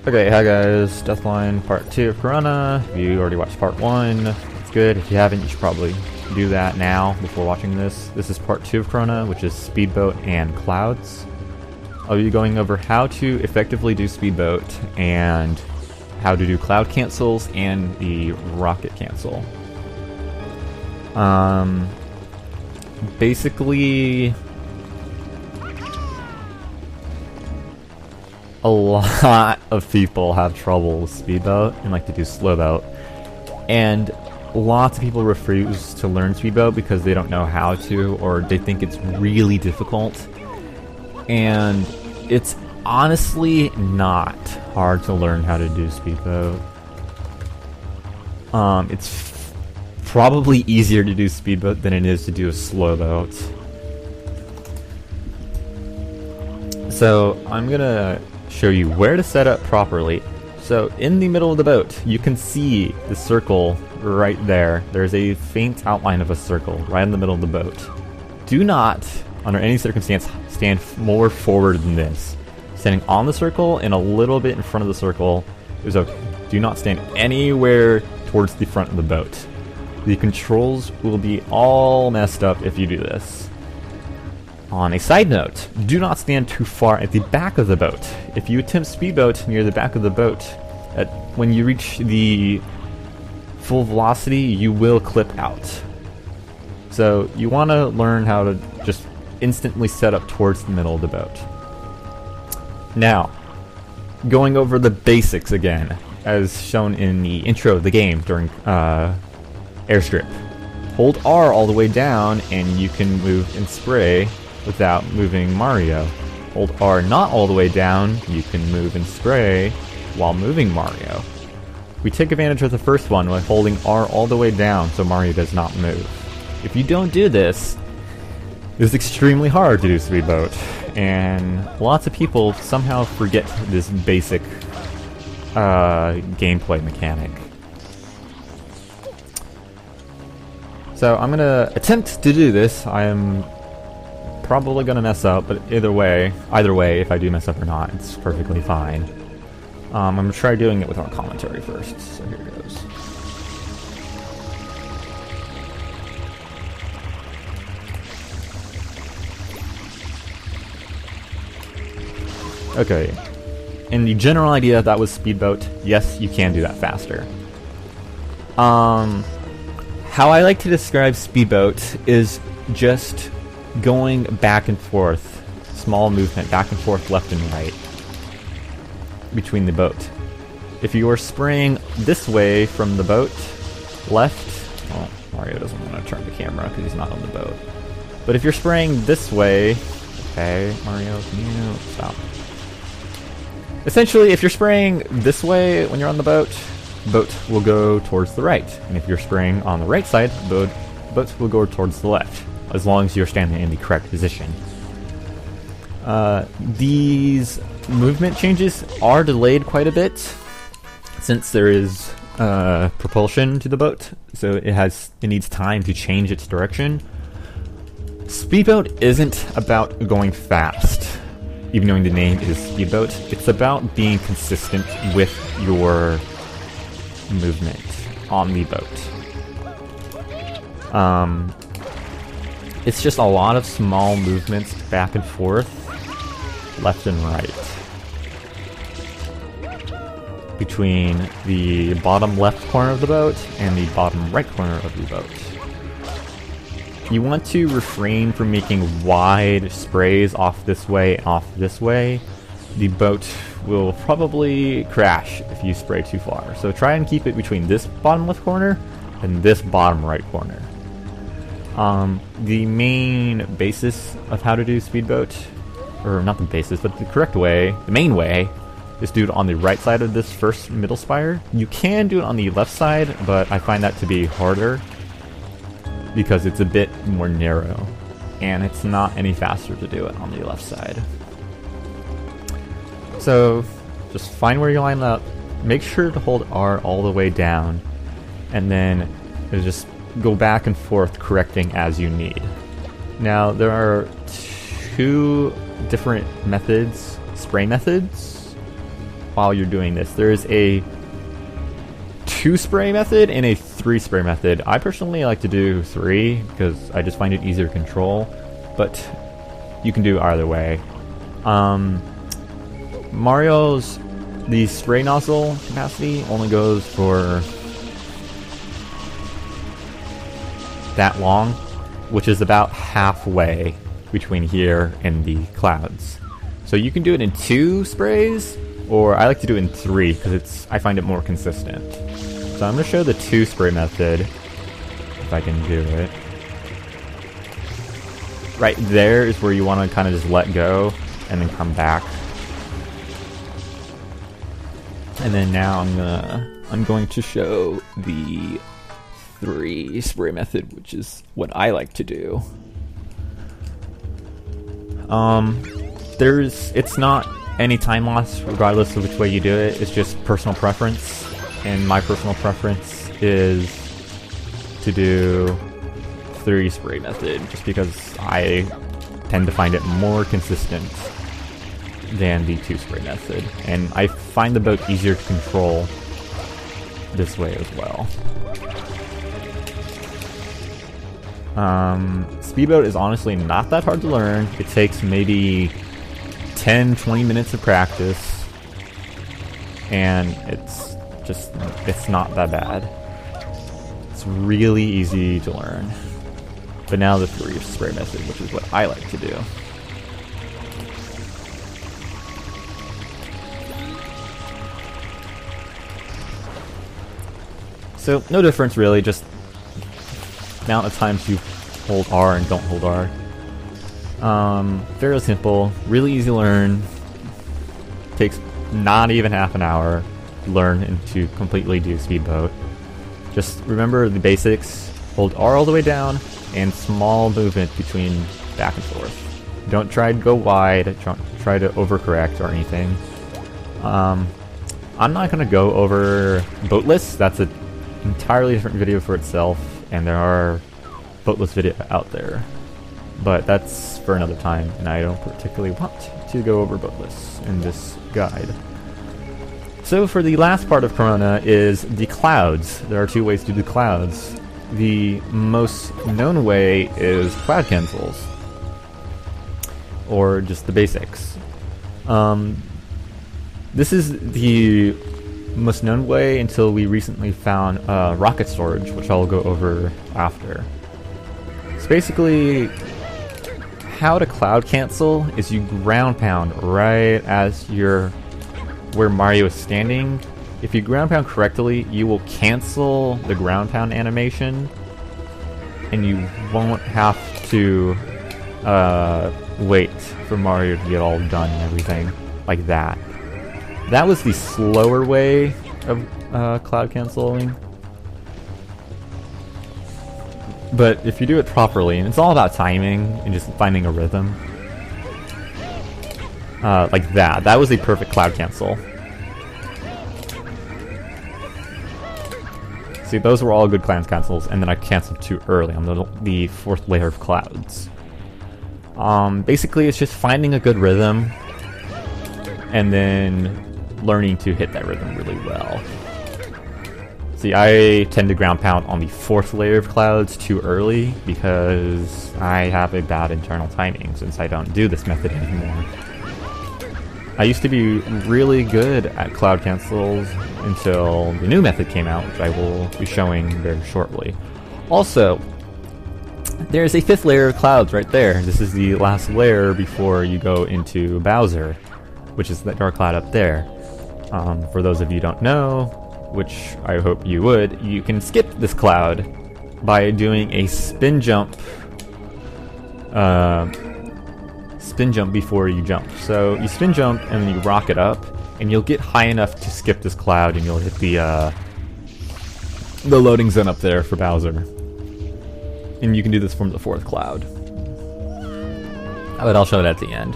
Okay, hi guys, Deathline Part 2 of Corona. If you already watched Part 1, it's good. If you haven't, you should probably do that now before watching this. This is Part 2 of Corona, which is Speedboat and Clouds. I'll be going over how to effectively do Speedboat and how to do Cloud cancels and the Rocket cancel. Basically, a lot of people have trouble with Speedboat and like to do Slow Boat, and lots of people refuse to learn Speedboat because they don't know how to, or they think it's really difficult. And it's honestly not hard to learn how to do Speedboat. It's probably easier to do Speedboat than it is to do a Slow Boat. So I'm gonna show you where to set up properly. So in the middle of the boat, you can see the circle right there. There's a faint outline of a circle right in the middle of the boat. Do not, under any circumstance, stand more forward than this. Standing on the circle and a little bit in front of the circle is okay. Do not stand anywhere towards the front of the boat. The controls will be all messed up if you do this. On a side note, do not stand too far at the back of the boat. If you attempt Speedboat near the back of the boat, when you reach the full velocity, you will clip out. So you want to learn how to just instantly set up towards the middle of the boat. Now, going over the basics again, as shown in the intro of the game during airstrip. Hold R all the way down and you can move and spray without moving Mario. Hold R not all the way down, you can move and spray while moving Mario. We take advantage of the first one by holding R all the way down so Mario does not move. If you don't do this, it's extremely hard to do Speedboat, and lots of people somehow forget this basic gameplay mechanic. So I'm gonna attempt to do this. I am probably gonna mess up, but either way, if I do mess up or not, it's perfectly fine. I'm gonna try doing it without commentary first, so here it goes. Okay, and the general idea that was Speedboat, yes, you can do that faster. How I like to describe Speedboat is just going back and forth, small movement, back and forth, left and right, between the boat. If you are spraying this way from the boat, left, well, Mario doesn't want to turn the camera because he's not on the boat. But if you're spraying this way, okay, Mario, can you stop? Essentially, if you're spraying this way when you're on the boat will go towards the right. And if you're spraying on the right side, boat will go towards the left, as long as you're standing in the correct position. These movement changes are delayed quite a bit, since there is propulsion to the boat, so it needs time to change its direction. Speedboat isn't about going fast, even though the name is Speedboat. It's about being consistent with your movement on the boat. It's just a lot of small movements back and forth, left and right, between the bottom left corner of the boat and the bottom right corner of the boat. You want to refrain from making wide sprays off this way and off this way. The boat will probably crash if you spray too far. So try and keep it between this bottom left corner and this bottom right corner. The main basis of how to do Speedboat, or not the basis, but the correct way, the main way, is do it on the right side of this first middle spire. You can do it on the left side, but I find that to be harder because it's a bit more narrow, and it's not any faster to do it on the left side. So just find where you line up, make sure to hold R all the way down, and then just go back and forth correcting as you need. Now there are two different methods, spray methods. while you're doing this. There is a 2-spray method and a 3-spray method. I personally like to do 3 because I just find it easier to control, but you can do either way. Mario's the spray nozzle capacity only goes for that long, which is about halfway between here and the clouds. So you can do it in 2 sprays, or I like to do it in 3 because I find it more consistent. So I'm going to show the 2-spray method, if I can do it. Right there is where you want to kind of just let go and then come back. And then now I'm going to show the 3-spray method, which is what I like to do. It's not any time loss regardless of which way you do it. It's just personal preference. And my personal preference is to do 3-spray method, just because I tend to find it more consistent than the 2-spray method. And I find the boat easier to control this way as well. Speedboat is honestly not that hard to learn. It takes maybe 10-20 minutes of practice, and it's not that bad. It's really easy to learn. But now the 3-spray method, which is what I like to do. So no difference really, just amount of times you hold R and don't hold R. Fairly simple, really easy to learn. Takes not even half an hour to learn and to completely do speedboat. Just remember the basics. Hold R all the way down and small movement between back and forth. Don't try to go wide, don't try to overcorrect or anything. I'm not going to go over boatless. That's an entirely different video for itself, and there are boatless videos out there. But that's for another time, and I don't particularly want to go over boatless in this guide. So for the last part of Corona is the clouds. There are 2 ways to do clouds. The most known way is cloud cancels, or just the basics. This is the most known way until we recently found rocket storage, which I'll go over after. So basically, how to cloud cancel is you ground pound right as you're where Mario is standing. If you ground pound correctly, you will cancel the ground pound animation, and you won't have to wait for Mario to get all done and everything like that. That was the slower way of cloud canceling. But if you do it properly, and it's all about timing and just finding a rhythm, like that was a perfect cloud cancel. See, those were all good cloud cancels, and then I canceled too early on the 4th layer of clouds. Basically, it's just finding a good rhythm, and then learning to hit that rhythm really well. See, I tend to ground pound on the 4th layer of clouds too early because I have a bad internal timing since I don't do this method anymore. I used to be really good at cloud cancels until the new method came out, which I will be showing very shortly. Also, there's a 5th layer of clouds right there. This is the last layer before you go into Bowser, which is that dark cloud up there. For those of you who don't know, which I hope you would, you can skip this cloud by doing a spin jump before you jump. So you spin jump and then you rocket up, and you'll get high enough to skip this cloud, and you'll hit the loading zone up there for Bowser. And you can do this from the 4th cloud. But I'll show it at the end.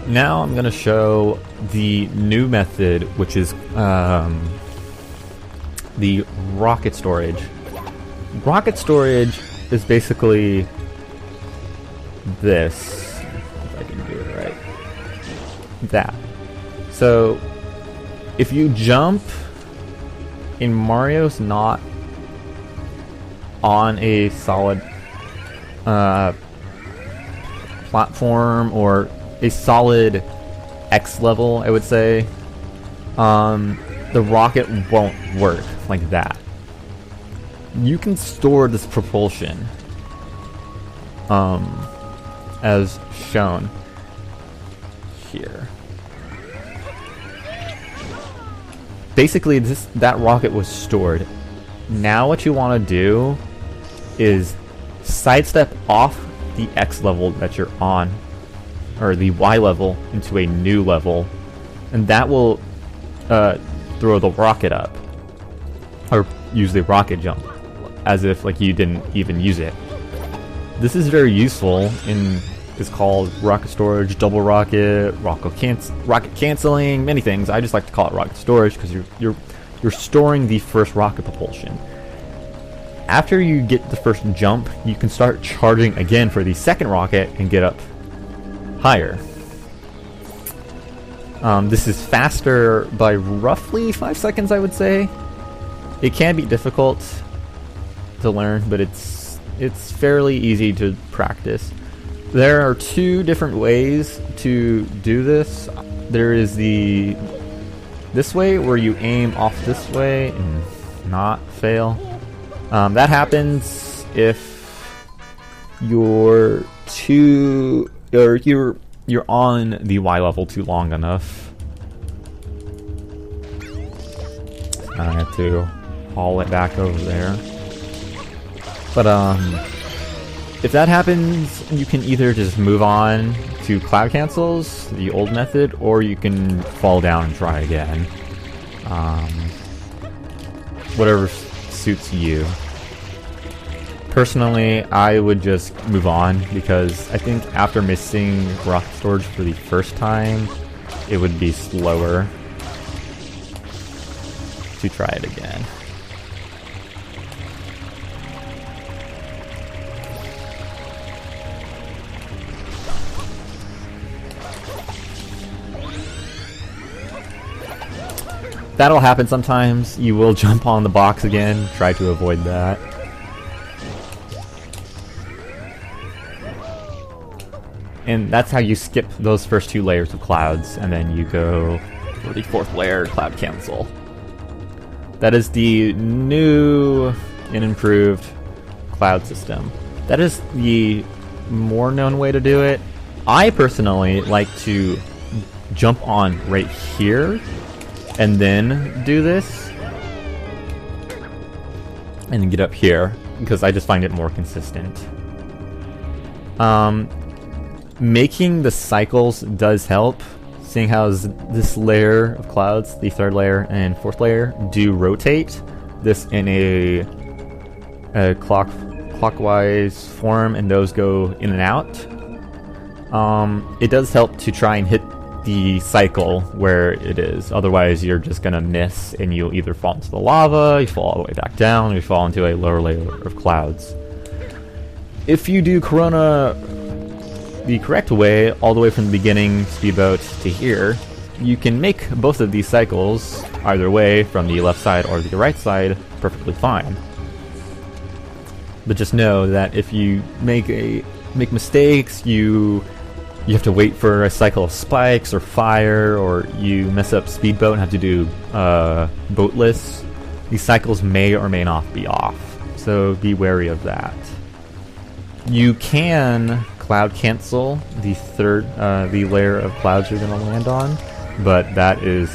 Now I'm going to show the new method, which is the rocket storage. Rocket storage is basically this, if I can do it right. That. So if you jump in Mario's not on a solid platform or a solid X level, I would say, the rocket won't work like that. You can store this propulsion as shown here. Basically, that rocket was stored. Now what you want to do is sidestep off the X level that you're on, or the Y level, into a new level, and that will throw the rocket up, or use the rocket jump, as if like you didn't even use it. This is very useful in, it's called rocket storage, double rocket, rocket canceling, many things. I just like to call it rocket storage because you're storing the first rocket propulsion. After you get the first jump, you can start charging again for the second rocket and get up higher. This is faster by roughly 5 seconds, I would say. It can be difficult to learn, but it's fairly easy to practice. There are two different ways to do this. There is this way where you aim off this way and not fail. That happens if you're on the Y level too long enough. I have to haul it back over there. But if that happens, you can either just move on to cloud cancels, the old method, or you can fall down and try again. Whatever suits you. Personally, I would just move on, because I think after missing rocket storage for the first time, it would be slower to try it again. That'll happen sometimes. You will jump on the box again. Try to avoid that. And that's how you skip those first two layers of clouds, and then you go for the fourth layer, cloud cancel. That is the new and improved cloud system. That is the more known way to do it. I personally like to jump on right here and then do this and get up here, because I just find it more consistent. Making the cycles does help, seeing how this layer of clouds, the third layer and fourth layer, do rotate this in a clockwise form, and those go in and out. It does help to try and hit the cycle where it is, otherwise you're just gonna miss and you'll either fall into the lava, you fall all the way back down, or you fall into a lower layer of clouds. If you do Corona the correct way, all the way from the beginning speedboat to here, you can make both of these cycles, either way, from the left side or the right side, perfectly fine. But just know that if you make mistakes, you have to wait for a cycle of spikes or fire, or you mess up speedboat and have to do boatless, these cycles may or may not be off. So be wary of that. You can cloud cancel the the layer of clouds you're going to land on, but that is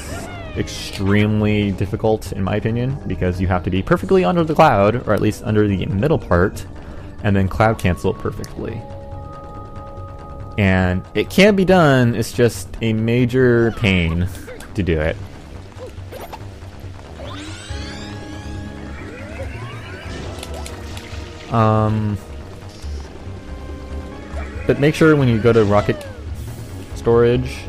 extremely difficult in my opinion, because you have to be perfectly under the cloud, or at least under the middle part, and then cloud cancel perfectly. And it can be done, it's just a major pain to do it. But make sure when you go to rocket storage,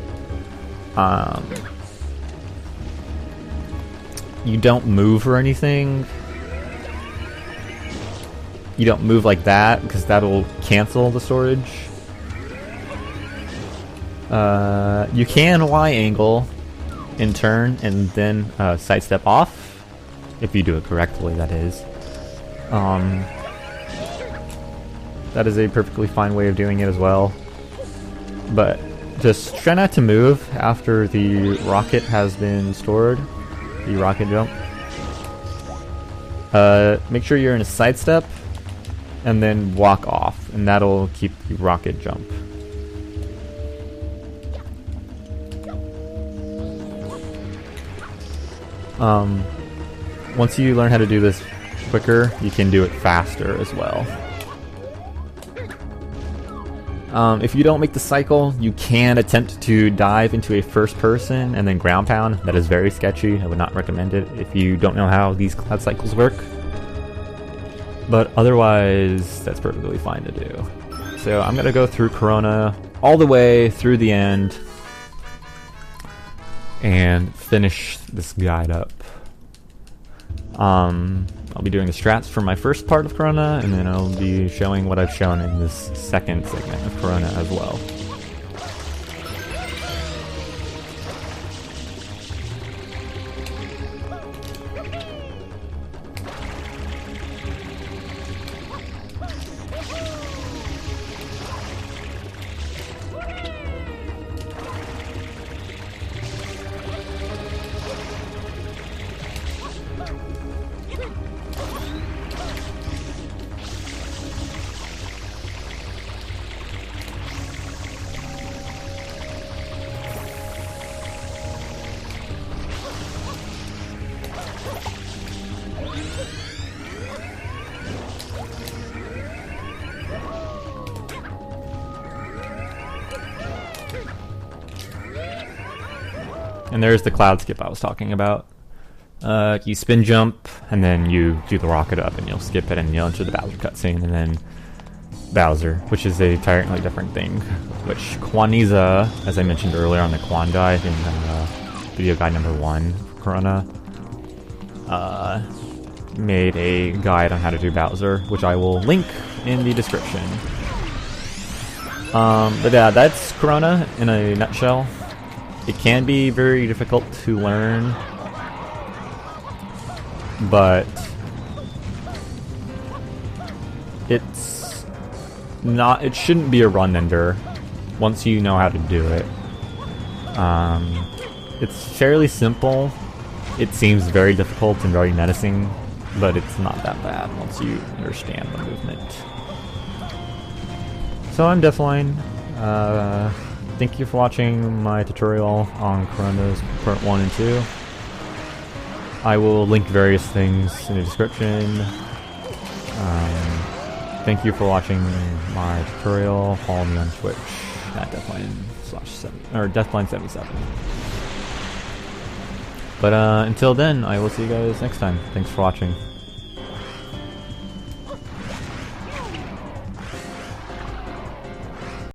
you don't move or anything. You don't move like that, because that'll cancel the storage. You can Y angle in turn and then sidestep off, if you do it correctly, that is. That is a perfectly fine way of doing it as well. But just try not to move after the rocket has been stored, the rocket jump. Make sure you're in a sidestep and then walk off, and that'll keep the rocket jump. Once you learn how to do this quicker, you can do it faster as well. If you don't make the cycle, you can attempt to dive into a first person and then ground pound. That is very sketchy. I would not recommend it if you don't know how these cloud cycles work. But otherwise, that's perfectly fine to do. So I'm going to go through Corona all the way through the end and finish this guide up. I'll be doing the strats for my first part of Corona, and then I'll be showing what I've shown in this second segment of Corona as well. And there's the cloud skip I was talking about. You spin jump, and then you do the rocket up, and you'll skip it, and you'll enter the Bowser cutscene, and then Bowser, which is a entirely different thing. Which Kwaniza, as I mentioned earlier on the Quan Dive in video guide number 1 for Corona, made a guide on how to do Bowser, which I will link in the description. But yeah, that's Corona in a nutshell. It can be very difficult to learn, but it's not, it shouldn't be a run ender once you know how to do it. It's fairly simple. It seems very difficult and very menacing, but it's not that bad once you understand the movement. So I'm Deathline. Thank you for watching my tutorial on Coronas Part 1 and 2. I will link various things in the description. Thank you for watching my tutorial. Follow me on Twitch at Deathline77. But until then, I will see you guys next time. Thanks for watching.